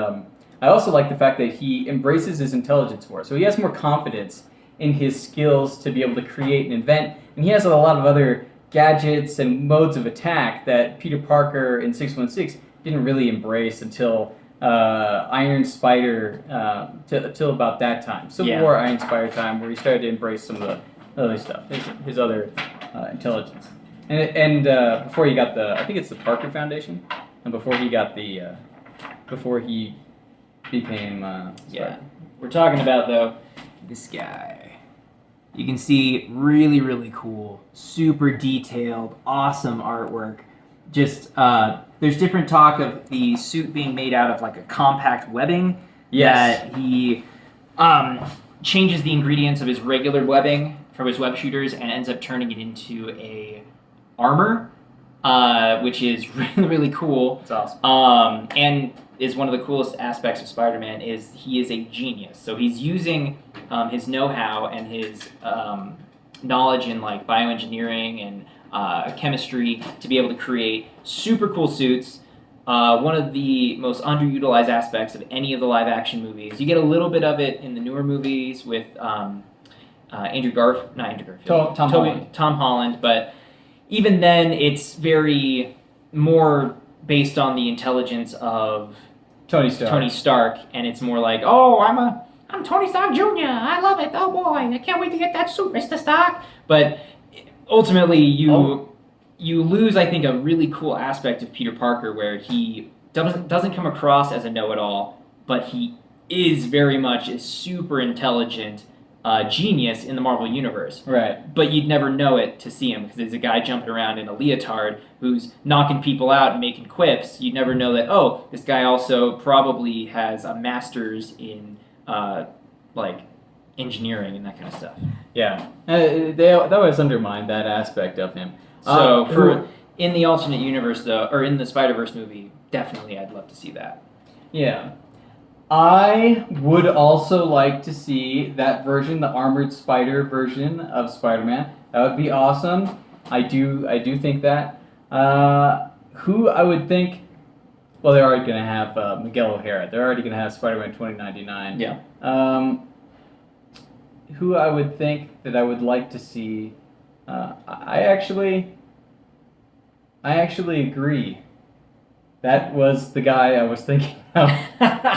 I also like the fact that he embraces his intelligence more. So he has more confidence in his skills to be able to create and invent, and he has a lot of other gadgets and modes of attack that Peter Parker in 616 didn't really embrace until Iron Spider, till about that time. Civil War, Iron Spider time, where he started to embrace some of the other stuff, his other intelligence. And before he got I think it's the Parker Foundation, and before he got before he became yeah. We're talking about though this guy. You can see really, really cool, super detailed, awesome artwork. Just there's different talk of the suit being made out of like a compact webbing. Yes. That he changes the ingredients of his regular webbing from his web shooters and ends up turning it into a armor, which is really, really cool. It's awesome. And is one of the coolest aspects of Spider-Man is he is a genius. So he's using his know-how and his knowledge in like bioengineering and chemistry to be able to create super cool suits. One of the most underutilized aspects of any of the live-action movies. You get a little bit of it in the newer movies with Tom Holland, but even then, it's very more based on the intelligence of Tony Stark, and it's more like, oh, I'm Tony Stark Jr. I love it. Oh boy, I can't wait to get that suit, Mr. Stark. But ultimately, you lose, I think, a really cool aspect of Peter Parker where he doesn't come across as a know-it-all, but he is very much a super intelligent genius in the Marvel Universe. Right. But you'd never know it to see him because there's a guy jumping around in a leotard who's knocking people out and making quips. You'd never know that, oh, this guy also probably has a master's in like engineering and that kind of stuff. Yeah. They always undermine that aspect of him. So in the alternate universe though, or in the Spider-Verse movie, definitely I'd love to see that. Yeah. I would also like to see that version, the Armored Spider version of Spider-Man. That would be awesome. I do think that. Who I would think... Well, they're already going to have Miguel O'Hara. They're already going to have Spider-Man 2099. Yeah. Who I would think that I would like to see... I actually agree. That was the guy I was thinking of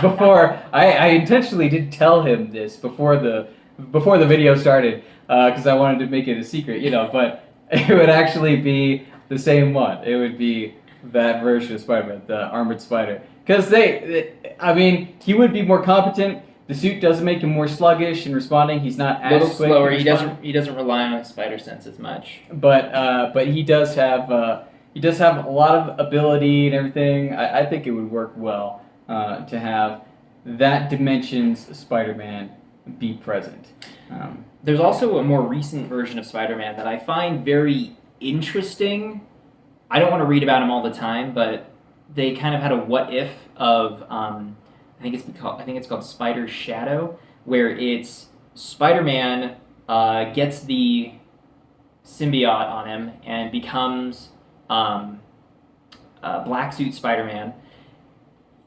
before. I intentionally didn't tell him this before the video started because I wanted to make it a secret, but it would actually be the same one. It would be that version of Spider-Man, the Armored Spider. Because he would be more competent. The suit doesn't make him more sluggish in responding. He's not as quick. Slower. He doesn't rely on his spider sense as much. But he does have a lot of ability and everything. I think it would work well to have that dimension's Spider-Man be present. There's also a more recent version of Spider-Man that I find very interesting. I don't want to read about him all the time, but they kind of had a what if of I think it's called Spider Shadow, where it's Spider-Man gets the symbiote on him and becomes Black Suit Spider-Man.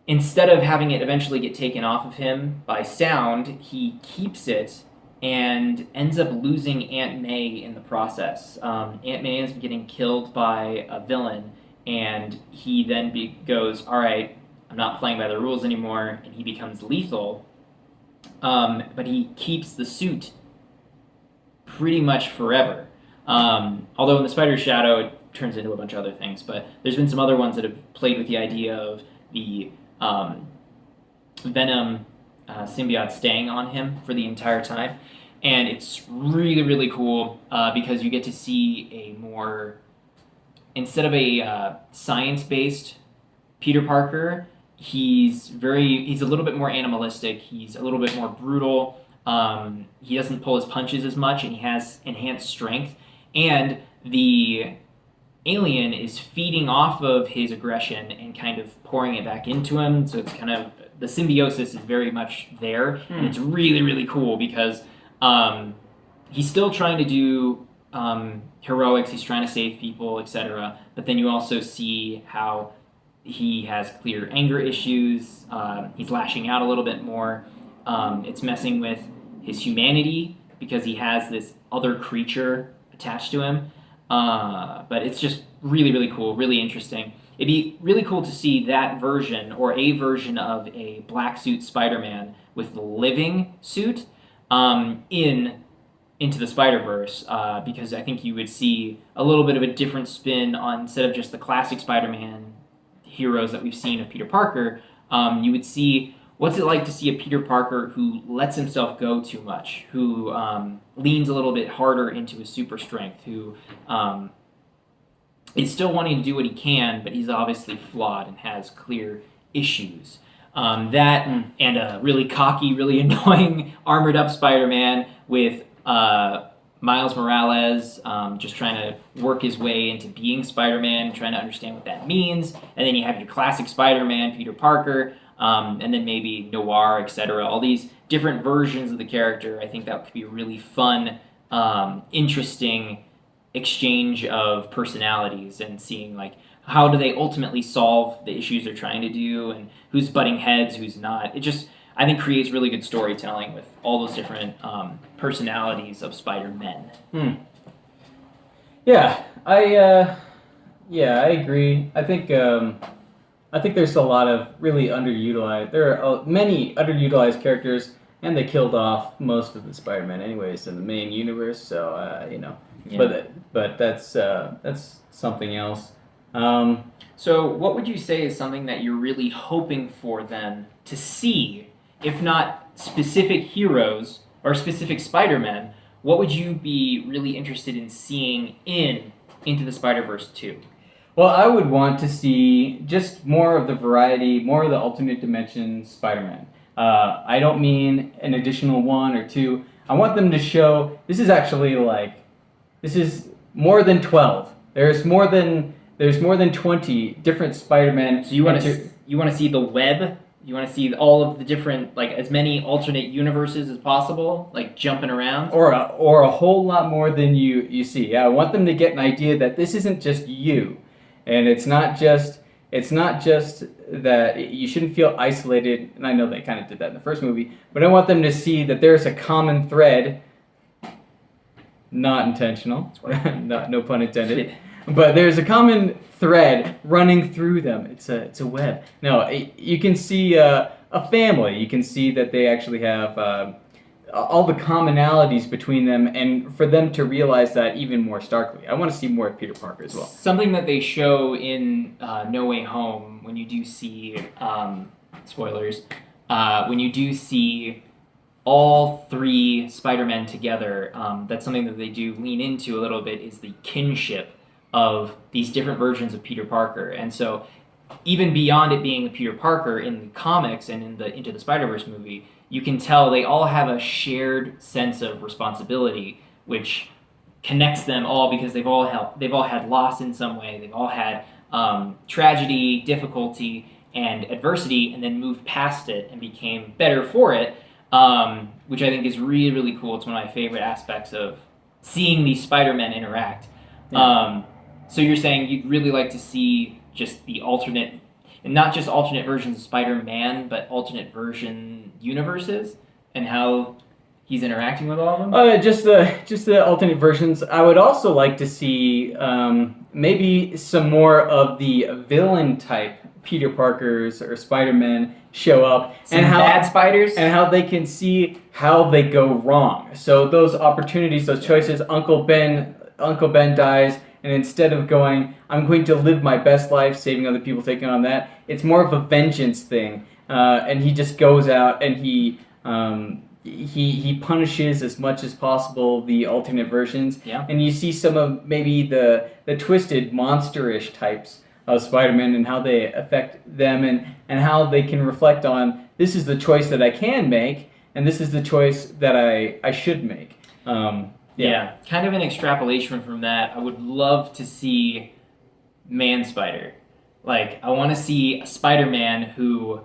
Instead of having it eventually get taken off of him by sound, he keeps it and ends up losing Aunt May in the process. Aunt May ends up getting killed by a villain, and he then goes, all right, I'm not playing by the rules anymore, and he becomes lethal. But he keeps the suit pretty much forever. Although in the Spider Shadow, it turns into a bunch of other things. But there's been some other ones that have played with the idea of the Venom symbiote staying on him for the entire time. And it's really, really cool because you get to see a more, instead of a science-based Peter Parker, he's a little bit more animalistic. He's a little bit more brutal. He doesn't pull his punches as much, and he has enhanced strength. And the alien is feeding off of his aggression and kind of pouring it back into him. So it's kind of, the symbiosis is very much there, and it's really, really cool because he's still trying to do heroics. He's trying to save people, etc. But then you also see how he has clear anger issues. He's lashing out a little bit more. It's messing with his humanity because he has this other creature attached to him. But it's just really, really cool, really interesting. It'd be really cool to see that version or a version of a black suit Spider-Man with the living suit into the Spider-Verse, because I think you would see a little bit of a different spin on, instead of just the classic Spider-Man heroes that we've seen of Peter Parker, you would see what's it like to see a Peter Parker who lets himself go too much, who leans a little bit harder into his super strength, who is still wanting to do what he can, but he's obviously flawed and has clear issues. And a really cocky, really annoying armored up Spider-Man with Miles Morales just trying to work his way into being Spider-Man, trying to understand what that means. And then you have your classic Spider-Man, Peter Parker, and then maybe Noir, etc. All these different versions of the character. I think that could be a really fun, interesting exchange of personalities and seeing like how do they ultimately solve the issues they're trying to do and who's butting heads, who's not. It just, I think, creates really good storytelling with all those different personalities of Spider-Men. Yeah, I agree. I think there's a lot of really underutilized. There are many underutilized characters, and they killed off most of the Spider-Man anyways in the main universe. So Yeah. but that's something else. So what would you say is something that you're really hoping for then to see, if not specific heroes or specific Spider-Men, what would you be really interested in seeing in Into the Spider-Verse 2? Well, I would want to see just more of the variety, more of the alternate dimension Spider-Man. I don't mean an additional one or two. I want them to show this is actually this is more than 12. There's more than 20 different Spider-Men. So you want to see the web? You want to see all of the different, like, as many alternate universes as possible, like jumping around? Or a whole lot more than you see. Yeah, I want them to get an idea that this isn't just you. And it's not just that you shouldn't feel isolated, and I know they kind of did that in the first movie, but I want them to see that there's a common thread, not intentional, no pun intended, but there's a common thread running through them. It's a web. No, you can see a family. You can see that they actually have all the commonalities between them, and for them to realize that even more starkly. I want to see more of Peter Parker as well. Something that they show in No Way Home, when you do see, spoilers, when you do see all three Spider-Men together, that's something that they do lean into a little bit, is the kinship of these different versions of Peter Parker. And so even beyond it being Peter Parker in the comics and in the Into the Spider-Verse movie, you can tell they all have a shared sense of responsibility, which connects them all because they've all had loss in some way. They've all had tragedy, difficulty, and adversity, and then moved past it and became better for it, which I think is really, really cool. It's one of my favorite aspects of seeing these Spider-Men interact. Yeah. So you're saying you'd really like to see just the alternate, and not just alternate versions of Spider-Man, but alternate version universes and how he's interacting with all of them? Just the alternate versions. I would also like to see maybe some more of the villain type Peter Parkers or Spider-Man show up, and how bad spiders, and how they can see how they go wrong. So those opportunities, those choices. Uncle Ben dies, And instead of going, I'm going to live my best life, saving other people, taking on that, it's more of a vengeance thing. And he just goes out and he punishes as much as possible the alternate versions. Yeah. And you see some of maybe the twisted, monster-ish types of Spider-Man and how they affect them and how they can reflect on, this is the choice that I can make, and this is the choice that I should make. Yeah, kind of an extrapolation from that. I would love to see Man Spider. Like, I want to see a Spider-Man who,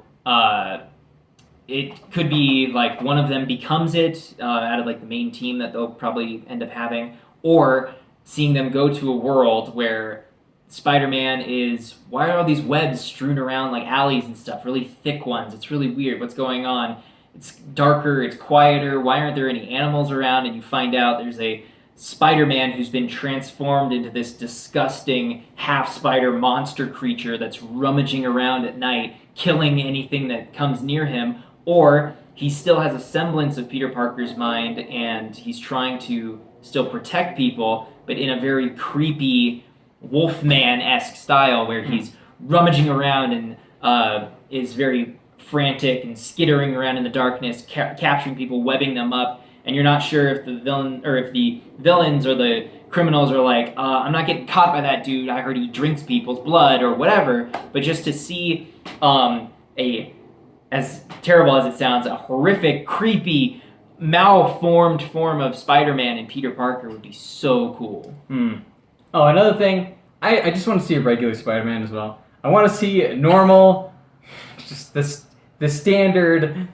it could be like one of them becomes it out of like the main team that they'll probably end up having, or seeing them go to a world where Spider-Man is, why are all these webs strewn around like alleys and stuff, really thick ones? It's really weird. What's going on? It's darker, it's quieter. Why aren't there any animals around? And you find out there's a Spider-Man who's been transformed into this disgusting half-spider monster creature that's rummaging around at night, killing anything that comes near him. Or he still has a semblance of Peter Parker's mind and he's trying to still protect people, but in a very creepy Wolfman-esque style where he's rummaging around and is very frantic and skittering around in the darkness, capturing people, webbing them up, and you're not sure if the villain or if the villains or the criminals are like, I'm not getting caught by that dude, I heard he drinks people's blood or whatever. But just to see a, as terrible as it sounds, a horrific, creepy, malformed form of Spider-Man and Peter Parker would be so cool. Oh, another thing, I just want to see a regular Spider-Man as well. I want to see a normal, just the standard,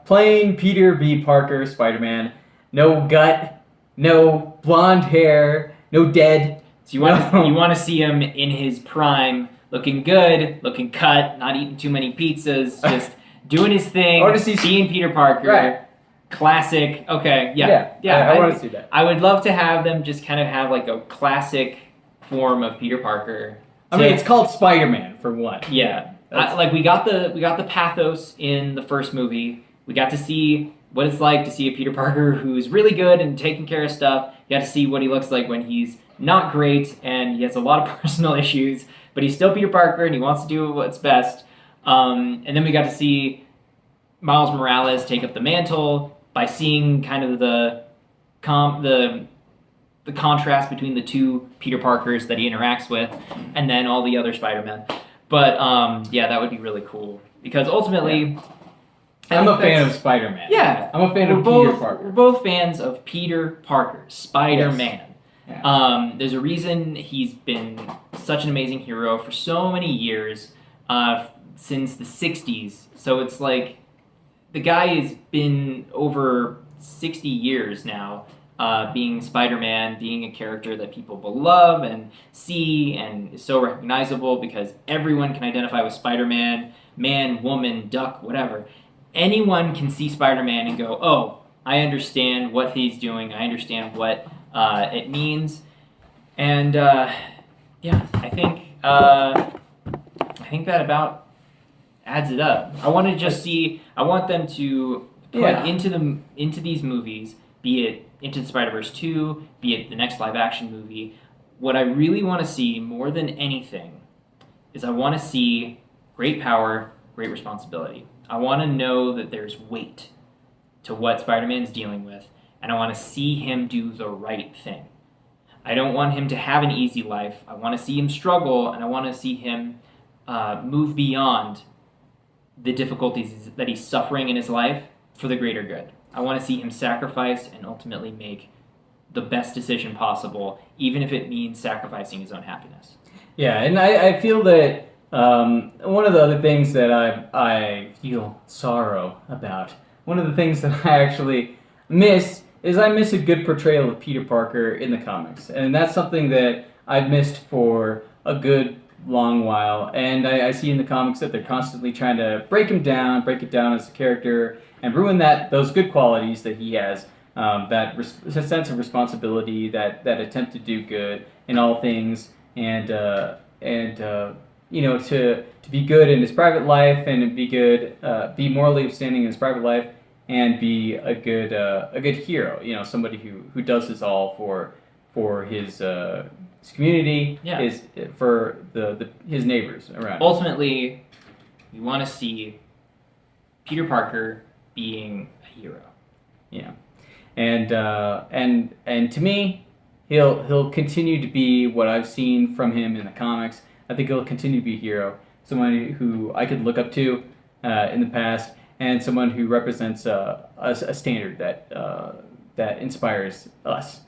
plain Peter B. Parker Spider-Man. No gut, no blonde hair, no dead. So you want to see him in his prime, looking good, looking cut, not eating too many pizzas, just doing his thing, being Peter Parker. Right. Classic. Okay, yeah. I want to see that. I would love to have them just kind of have like a classic form of Peter Parker. I mean, it's called Spider-Man for one. Yeah, like we got the pathos in the first movie. We got to see what it's like to see a Peter Parker who's really good and taking care of stuff. You got to see what he looks like when he's not great and he has a lot of personal issues, but he's still Peter Parker and he wants to do what's best. And then we got to see Miles Morales take up the mantle by seeing kind of the contrast between the two Peter Parkers that he interacts with, and then all the other Spider-Men. But yeah, that would be really cool because ultimately, I'm a fan of Spider-Man. Yeah, I'm a fan of Peter Parker. We're both fans of Peter Parker, Spider-Man. Yes. Yeah. There's a reason he's been such an amazing hero for so many years, since the 60s. So it's like the guy has been over 60 years now, being Spider-Man, being a character that people will love and see and is so recognizable because everyone can identify with Spider-Man, man, woman, duck, whatever. Anyone can see Spider-Man and go, oh, I understand what he's doing. I understand what it means. And yeah, I think that about adds it up. I want to just see. I want them to put into these movies, be it Into the Spider-Verse 2, be it the next live-action movie. What I really want to see more than anything is I want to see great power, great responsibility. I want to know that there's weight to what Spider-Man's dealing with, and I want to see him do the right thing. I don't want him to have an easy life. I want to see him struggle, and I want to see him move beyond the difficulties that he's suffering in his life for the greater good. I want to see him sacrifice and ultimately make the best decision possible, even if it means sacrificing his own happiness. Yeah, and I feel that one of the other things that I feel sorrow about, one of the things that I actually miss is I miss a good portrayal of Peter Parker in the comics. And that's something that I've missed for a good long while. And I see in the comics that they're constantly trying to break it down as a character, and ruin those good qualities that he has, that sense of responsibility, that attempt to do good in all things, and you know, to be good in his private life and be morally upstanding in his private life, and be a good hero. You know, somebody who does this all for his his community, Yeah. for his neighbors around. Ultimately, we want to see Peter Parker being a hero. Yeah, and to me, he'll continue to be what I've seen from him in the comics. I think he'll continue to be a hero, someone who I could look up to in the past, and someone who represents a standard that inspires us.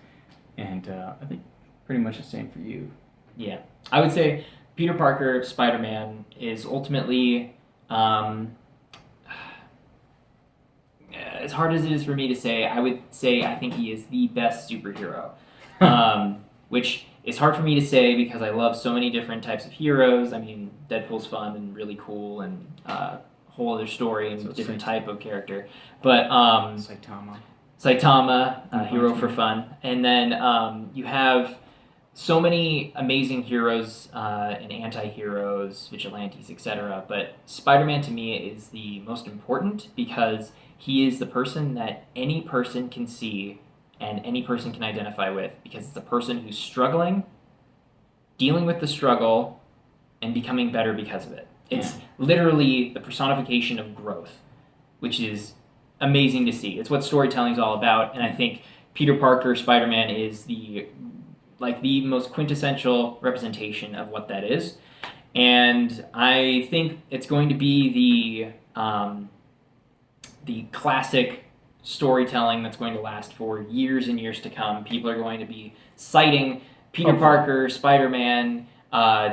And I think pretty much the same for you. Yeah, I would say Peter Parker, Spider-Man, is ultimately, as hard as it is for me to say, I would say I think he is the best superhero. Which is hard for me to say because I love so many different types of heroes. I mean, Deadpool's fun and really cool and whole other story and different type of character. But Saitama, hero for fun. And then you have so many amazing heroes and anti-heroes, vigilantes, etc. But Spider-Man to me is the most important because he is the person that any person can see and any person can identify with, because it's a person who's struggling, dealing with the struggle, and becoming better because of it. It's literally the personification of growth, which is amazing to see. It's what storytelling is all about, and I think Peter Parker, Spider-Man, is the most quintessential representation of what that is. And I think it's going to be the classic storytelling that's going to last for years and years to come. People are going to be citing Peter Parker, Spider-Man,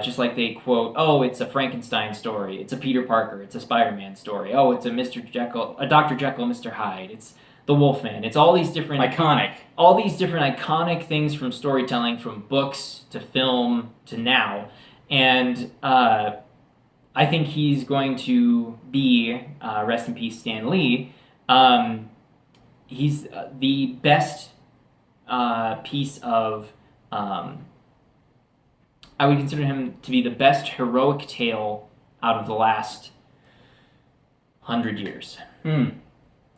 just like they quote, oh, it's a Frankenstein story, it's a Peter Parker, it's a Spider-Man story, oh, it's a Dr. Jekyll, Mr. Hyde, it's the Wolfman. It's all these different iconic things from storytelling, from books to film to now. And I think he's going to be, rest in peace, Stan Lee. He's the best piece of, I would consider him to be the best heroic tale out of the last 100 years.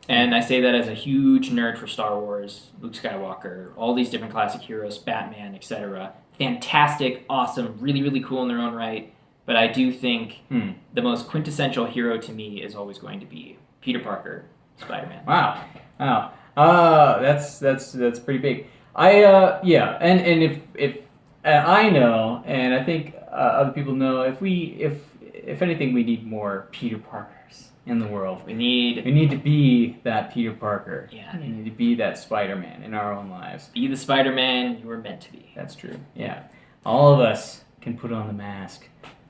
And I say that as a huge nerd for Star Wars, Luke Skywalker, all these different classic heroes, Batman, etc. Fantastic, awesome, really, really cool in their own right. But I do think the most quintessential hero to me is always going to be Peter Parker, Spider-Man. Wow. That's pretty big. And if I know, and I think other people know, if anything, we need more Peter Parkers in the world. We need to be that Peter Parker. Yeah. We need to be that Spider-Man in our own lives. Be the Spider-Man you were meant to be. That's true. Yeah. All of us can put on the mask.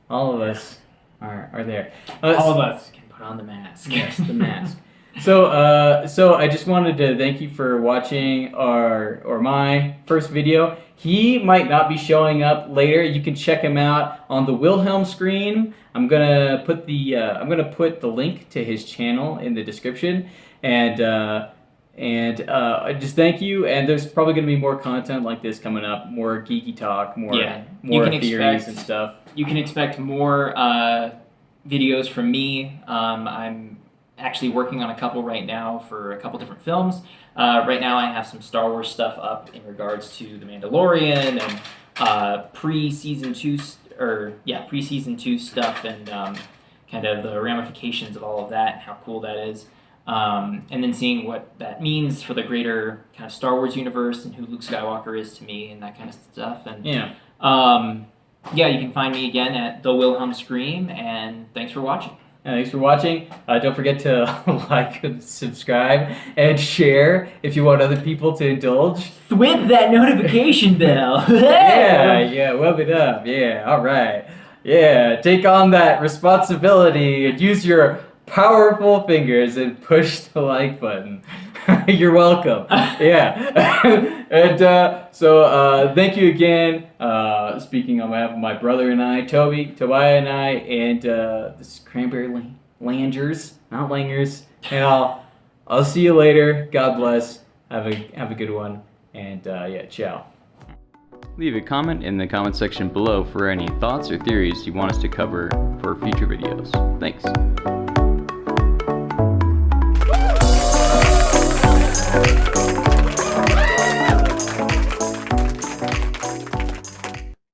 All of us are there. All of us can put on the mask. Yes, the mask. So I just wanted to thank you for watching my first video. He might not be showing up later. You can check him out on the Wilhelm Scream. I'm gonna put the link to his channel in the description, and just thank you. And there's probably gonna be more content like this coming up, more geeky talk, more theories and stuff. You can expect more videos from me. I'm actually working on a couple right now for a couple different films. Right now I have some Star Wars stuff up in regards to The Mandalorian and pre-season 2 stuff, and kind of the ramifications of all of that and how cool that is. And then seeing what that means for the greater kind of Star Wars universe and who Luke Skywalker is to me and that kind of stuff. And you can find me again at the Wilhelm Scream, and thanks for watching. Thanks for watching. Don't forget to like, subscribe, and share if you want other people to indulge. Whip that notification bell. Yeah, whip it up. Yeah, all right. Yeah, take on that responsibility and use your powerful fingers and push the like button. You're welcome. Yeah. And so thank you again. Speaking on behalf of my brother and I, Tobiah and I, and this Cranberry Langers, not Langers. And I'll see you later. God bless. Have a good one. And ciao. Leave a comment in the comment section below for any thoughts or theories you want us to cover for future videos. Thanks.